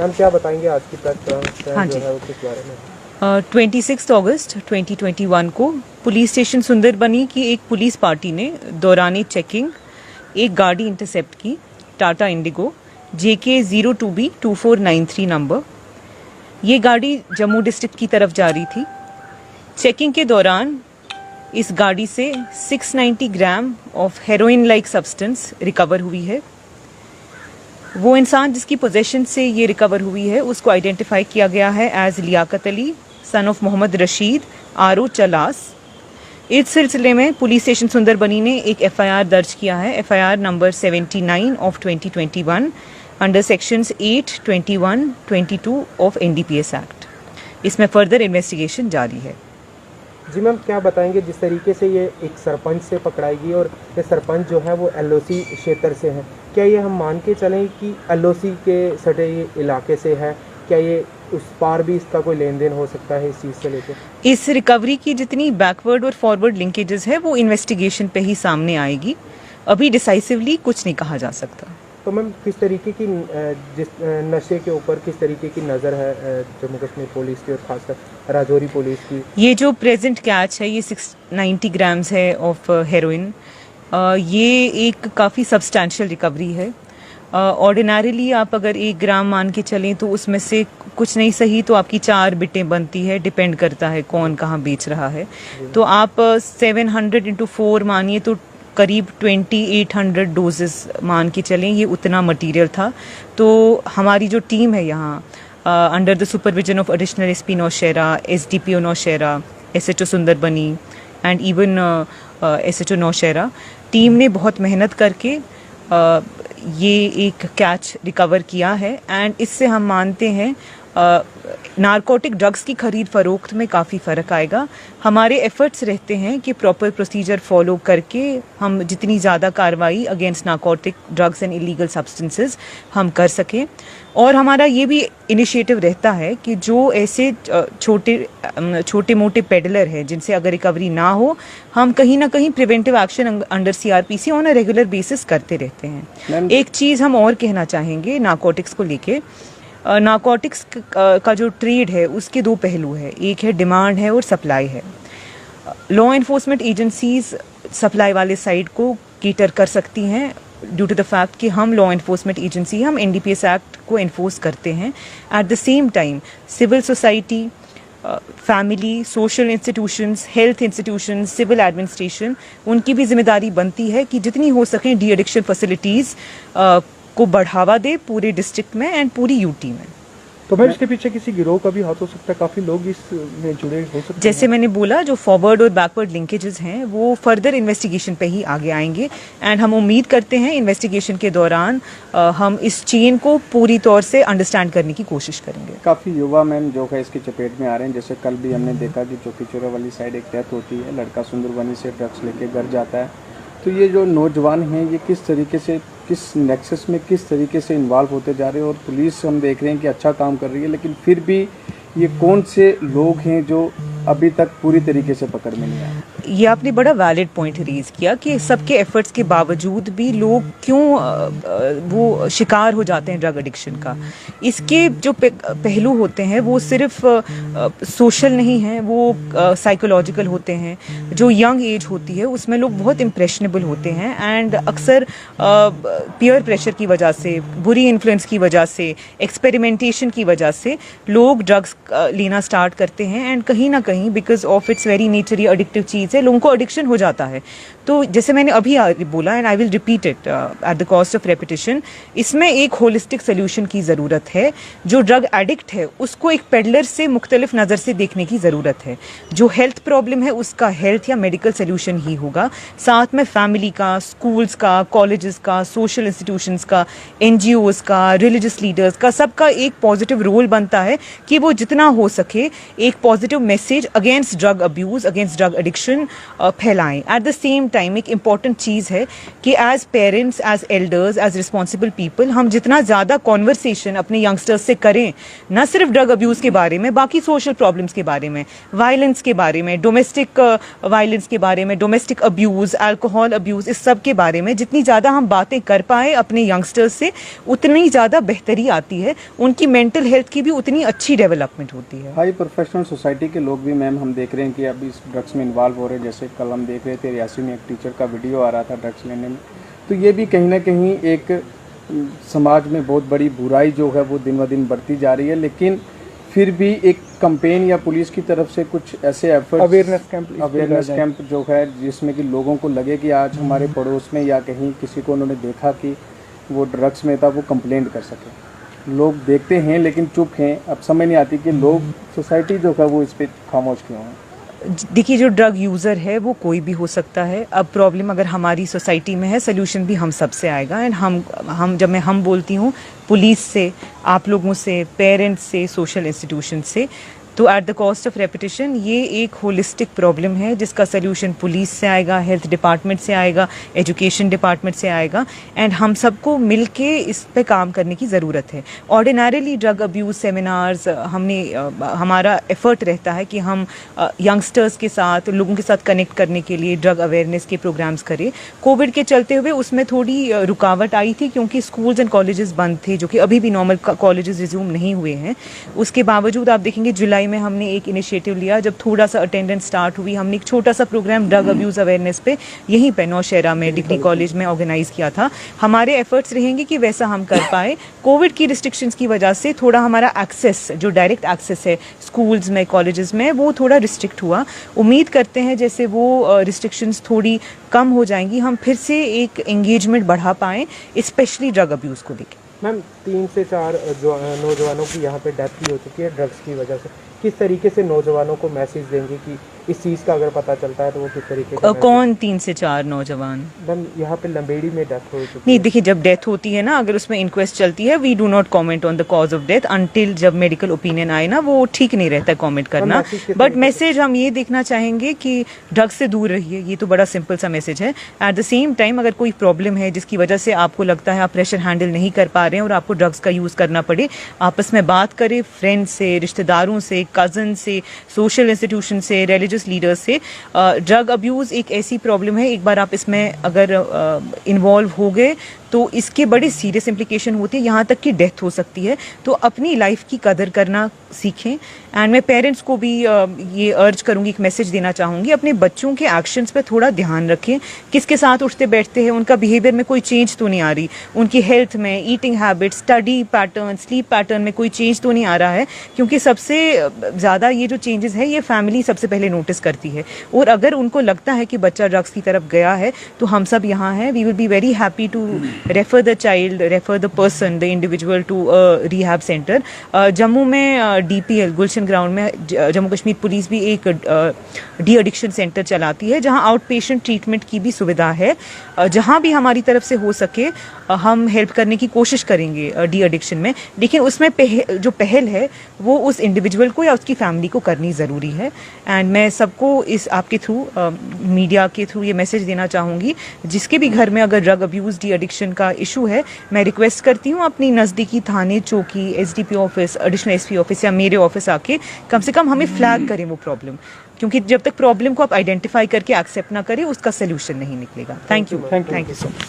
Ma'am क्या बताएंगे आज की प्रेस कॉन्फ्रेंस हाँ जो जी। है वो किस बारे में? 26 अगस्त 2021 को पुलिस स्टेशन सुंदरबनी की एक पुलिस पार्टी ने दौरान चेकिंग एक गाड़ी इंटरसेप्ट की, Tata Indigo JK 02B2493 number. ये गाड़ी जम्मू डिस्ट्रिक्ट की तरफ जा रही थी। चेकिंग के दौरान इस गाड़ी से 690 gram of heroin like substance recover हुई है। वो इंसान जिसकी पोजेशन से ये रिकवर हुई है उसको आइडेंटिफाई किया गया है as Liaqat Ali, son of Mohammad Rashid, RO Chilas. इस सिलसिले में पुलिस स्टेशन सुंदरबनी ने एक FIR दर्ज किया है, FIR number 79 of 2021 under sections 8, 21, 22 of NDPS act. इसमें फर्दर इन्वेस्टिगेशन जारी है। जी मैम क्या बताएंगे, जिस तरीके से ये एक सरपंच से पकड़ाएगी और ये सरपंच जो है वो LOC क्षेत्र से है, क्या ये हम मान के चलें कि LOC के सटे इलाके से है? क्या ये उस पार भी इसका कोई लेन देन हो सकता है इस चीज़ से लेकर? इस रिकवरी की जितनी बैकवर्ड और फॉरवर्ड लिंकेजेस है वो इन्वेस्टिगेशन पे ही सामने आएगी। अभी डिसाइसिवली कुछ नहीं कहा जा सकता। तो मैम किस तरीके की जिस नशे के ऊपर किस तरीके की नज़र है जम्मू कश्मीर पुलिस की और खासकर राजौरी पुलिस की? ये जो प्रेजेंट कैच है ये 690 ग्राम्स है ऑफ हेरोइन। ये एक काफ़ी सब्सटैंशियल रिकवरी है। ऑर्डिनरीली आप अगर 1 ग्राम मान के चलें तो उसमें से कुछ नहीं सही तो आपकी 4 बिटें बनती है, डिपेंड करता है कौन कहाँ बेच रहा है। तो आप 700 इंटू 4 मानिए तो करीब 2800 डोजेस मान के चलें, ये उतना मटेरियल था। तो हमारी जो टीम है यहाँ under the supervision of additional SP Nowshera, SDPO Nowshera, SHO Sunderbani and even SHO Nowshera, team ने बहुत मेहनत करके ये एक कैच रिकवर किया है। एंड इससे हम मानते हैं नारकोटिक ड्रग्स की खरीद फरोख्त में काफ़ी फ़र्क आएगा। हमारे एफर्ट्स रहते हैं कि प्रॉपर प्रोसीजर फॉलो करके हम जितनी ज़्यादा कार्रवाई against narcotic drugs and illegal substances हम कर सकें। और हमारा ये भी इनिशिएटिव रहता है कि जो ऐसे छोटे मोटे पेडलर हैं जिनसे अगर रिकवरी ना हो, हम कहीं ना कहीं preventive action under CRPC on a regular basis करते रहते हैं। एक चीज़ हम और कहना चाहेंगे नारकोटिक्स को लेके, नारकोटिक्स का जो ट्रेड है उसके 2 पहलू है, एक है डिमांड है और सप्लाई है। लॉ एनफोर्समेंट एजेंसीज सप्लाई वाले साइड को केटर कर सकती हैं ड्यू टू द फैक्ट कि हम लॉ एनफोर्समेंट एजेंसी, हम NDPS एक्ट को एनफोर्स करते हैं। At the same time civil society, family, social institutions, health institutions, civil administration, उनकी भी जिम्मेदारी बनती है कि जितनी हो सके डी एडिक्शन फैसिलिटीज़ को बढ़ावा दे पूरे डिस्ट्रिक्ट में एंड पूरी UT में। तो मैम इसके पीछे किसी गिरोह का भी हाथ हो सकता है, काफ़ी लोग इसमें जुड़े हो सकते हैं। जैसे मैंने बोला, जो फॉरवर्ड और बैकवर्ड लिंकेजेस हैं वो फर्दर इन्वेस्टिगेशन पे ही आगे आएंगे। एंड हम उम्मीद करते हैं इन्वेस्टिगेशन के दौरान हम इस चेन को पूरी तौर से अंडरस्टैंड करने की कोशिश करेंगे। काफ़ी युवा मैम जो है इसकी चपेट में आ रहे हैं। जैसे कल भी हमने देखा कि चौकीचौरा वाली साइड एक डेथ होती है, लड़का सुंदरबनी से ड्रग्स लेके घर जाता है। तो ये जो नौजवान हैं ये किस तरीके से, किस नेक्सस में किस तरीके से इन्वॉल्व होते जा रहे हैं, और पुलिस हम देख रहे हैं कि अच्छा काम कर रही है, लेकिन फिर भी ये कौन से लोग हैं जो अभी तक पूरी तरीके से पकड़ में नहीं आए? ये आपने बड़ा वैलिड पॉइंट रेज किया कि सबके एफर्ट्स के बावजूद भी लोग क्यों वो शिकार हो जाते हैं ड्रग एडिक्शन का। इसके जो पहलू होते हैं वो सिर्फ सोशल नहीं हैं, वो साइकोलॉजिकल होते हैं। जो यंग एज होती है उसमें लोग बहुत इम्प्रेशनेबल होते हैं एंड अक्सर पीयर प्रेशर की वजह से, बुरी इन्फ्लुएंस की वजह से, एक्सपेरिमेंटेशन की वजह से लोग ड्रग्स लेना स्टार्ट करते हैं। एंड कहीं ना कहीं because of its very nature, ये एडिक्टिव चीज़ है, लोगों को एडिक्शन हो जाता है। तो जैसे मैंने अभी बोला and I will repeat it at the cost of repetition, इसमें एक होलिस्टिक सोल्यूशन की ज़रूरत है। जो ड्रग एडिक्ट है उसको एक पेडलर से मुख्तलिफ नज़र से देखने की ज़रूरत है। जो हेल्थ प्रॉब्लम है उसका हेल्थ या मेडिकल सोल्यूशन ही होगा, साथ में फैमिली का, स्कूल्स का, कॉलेजेस का, सोशल इंस्टीट्यूशंस का, NGOs का, रिलीजियस लीडर्स का, सबका एक पॉजिटिव रोल बनता है कि वो जितना हो सके एक positive message message against drug abuse, against drug addiction फैलाएं। एट द सेम टाइम एक इम्पॉर्टेंट चीज़ है कि as parents, as elders, as responsible people हम जितना ज़्यादा कॉन्वर्सेशन अपने यंगस्टर्स से करें, न सिर्फ ड्रग अब्यूज़ के बारे में, बाकी सोशल प्रॉब्लम्स के बारे में, वायलेंस के बारे में, डोमेस्टिक वायलेंस के बारे में, डोमेस्टिक अब्यूज़, अल्कोहल अब्यूज़, इस सब के बारे में जितनी ज़्यादा हम बातें कर पाए अपने यंगस्टर्स से, उतनी ज़्यादा बेहतरी आती है, उनकी मेंटल हेल्थ की भी उतनी अच्छी डेवलपमेंट होती है। हाई प्रोफेशनल सोसाइटी के लोग भी मैम हम देख रहे हैं कि अभी इस ड्रग्स में इन्वॉल्व हो रहे हैं। जैसे कल हम देख रहे थे रियासी में एक टीचर का वीडियो आ रहा था ड्रग्स लेने में। तो ये भी कहीं ना कहीं एक समाज में बहुत बड़ी बुराई जो है वो दिन ब दिन बढ़ती जा रही है। लेकिन फिर भी एक कैंपेन या पुलिस की तरफ से कुछ ऐसे एफर्ट्स, अवेयरनेस कैंप जो है जिसमें कि लोगों को लगे कि आज हमारे पड़ोस में या कहीं किसी को उन्होंने देखा कि वो ड्रग्स में था, वो कंप्लेंट कर सके। लोग देखते हैं लेकिन चुप हैं। अब समझ नहीं आती कि लोग, सोसाइटी जो है वो इस पर खामोश क्यों है। देखिए, जो ड्रग यूज़र है वो कोई भी हो सकता है। अब प्रॉब्लम अगर हमारी सोसाइटी में है, सोल्यूशन भी हम सब से आएगा। एंड हम जब मैं हम बोलती हूँ पुलिस से, आप लोगों से, पेरेंट्स से, सोशल इंस्टीट्यूशन से, तो at the cost of repetition ये एक होलिस्टिक प्रॉब्लम है जिसका सोल्यूशन पुलिस से आएगा, हेल्थ डिपार्टमेंट से आएगा, एजुकेशन डिपार्टमेंट से आएगा। एंड हम सबको मिल के इस पे काम करने की ज़रूरत है। ऑर्डिनरीली ड्रग अब्यूज़ सेमिनार्स हमारा एफर्ट रहता है कि हम यंगस्टर्स के साथ, लोगों के साथ कनेक्ट करने के लिए ड्रग अवेयरनेस के प्रोग्राम्स करें। कोविड के चलते हुए उसमें थोड़ी रुकावट आई थी क्योंकि स्कूल्स एंड कॉलेजेस बंद थे, जो कि अभी भी नॉर्मल कॉलेजेस रिज्यूम नहीं हुए हैं। उसके बावजूद आप देखेंगे जुलाई में हमने एक इनिशिएटिव लिया, जब थोड़ा सा अटेंडेंस स्टार्ट हुई, हमने एक छोटा सा प्रोग्राम ड्रग अब्यूज़ अवेयरनेस पे यहीं पे नौशहरा में डिग्री कॉलेज में ऑर्गेनाइज किया था। हमारे एफर्ट्स रहेंगे कि वैसा हम कर पाए। कोविड की रिस्ट्रिक्शंस की वजह से थोड़ा हमारा एक्सेस, जो डायरेक्ट एक्सेस है स्कूल्स में, कॉलेजेस में, वो थोड़ा रिस्ट्रिक्ट हुआ। उम्मीद करते हैं जैसे वो रिस्ट्रिक्शंस थोड़ी कम हो जाएंगी, हम फिर से एक एंगेजमेंट बढ़ा पाएँ, स्पेशली ड्रग अब्यूज़ को लेकर। मैम 3 से 4 नौजवानों की यहाँ पे डेथ भी हो चुकी है ड्रग्स की वजह से। किस तरीके से नौजवानों को मैसेज देंगे कि इस चीज़ का अगर पता चलता है तो वो किस तरीके का कौन 3 से 4 नौजवान? मैम यहाँ पे लंबेड़ी में डेथ हो चुकी नहीं, देखिए, जब डेथ होती है ना, अगर उसमें इंक्वेस्ट चलती है, we do not comment on the cause of death until जब मेडिकल ओपिनियन आए ना, वो ठीक नहीं रहता कमेंट करना। बट मैसेज हम ये देखना चाहेंगे कि ड्रग्स से दूर रहिए, ये तो बड़ा सिंपल सा मैसेज है। एट द सेम टाइम अगर कोई प्रॉब्लम है जिसकी वजह से आपको लगता है आप प्रेशर हैंडल नहीं कर पा रहे हैं और आपको ड्रग्स का यूज़ करना पड़े, आपस में बात करें, फ्रेंड्स से, रिश्तेदारों से, कज़न से, सोशल इंस्टीट्यूशन से, रिलीजियस लीडर्स से। ड्रग अब्यूज़ एक ऐसी प्रॉब्लम है, एक बार आप इसमें अगर इन्वॉल्व हो गए तो इसके बड़े सीरियस इम्प्लीकेशन होते हैं, यहाँ तक कि डेथ हो सकती है। तो अपनी लाइफ की कदर करना सीखें। एंड मैं पेरेंट्स को भी ये अर्ज करूँगी, एक मैसेज देना चाहूँगी, अपने बच्चों के एक्शंस पे थोड़ा ध्यान रखें। किसके साथ उठते बैठते हैं, उनका बिहेवियर में कोई चेंज तो नहीं आ रही, उनकी हेल्थ में, eating habits, study pattern, sleep pattern में कोई चेंज तो नहीं आ रहा है, क्योंकि सबसे ज़्यादा ये जो चेंजेस है ये फैमिली सबसे पहले नोटिस करती है। और अगर उनको लगता है कि बच्चा ड्रग्स की तरफ गया है तो हम सब यहाँ हैं, we will be very happy to refer the child, refer the person, the individual to rehab centre. Jammu में DPL गुलशन ग्राउंड में जम्मू कश्मीर पुलिस भी एक डी एडिक्शन सेंटर चलाती है, जहां आउट पेशेंट ट्रीटमेंट की भी सुविधा है। जहां भी हमारी तरफ से हो सके हम हेल्प करने की कोशिश करेंगे डी एडिक्शन में, लेकिन उसमें जो पहल है वो उस इंडिविजुअल को या उसकी फैमिली को करनी ज़रूरी है। एंड मैं सबको इस आपके थ्रू, मीडिया के थ्रू ये मैसेज देना चाहूँगी, जिसके भी घर में अगर ड्रग अब्यूज़, डी एडिक्शन का इशू है, मैं रिक्वेस्ट करती हूँ अपनी नज़दीकी थाने, चौकी, SDP office, additional SP office या मेरे ऑफिस आके कम से कम हमें फ्लैग करें वो प्रॉब्लम, क्योंकि जब तक प्रॉब्लम को आप आइडेंटिफाई करके एक्सेप्ट ना करें उसका सोल्यूशन नहीं निकलेगा। Thank you so much.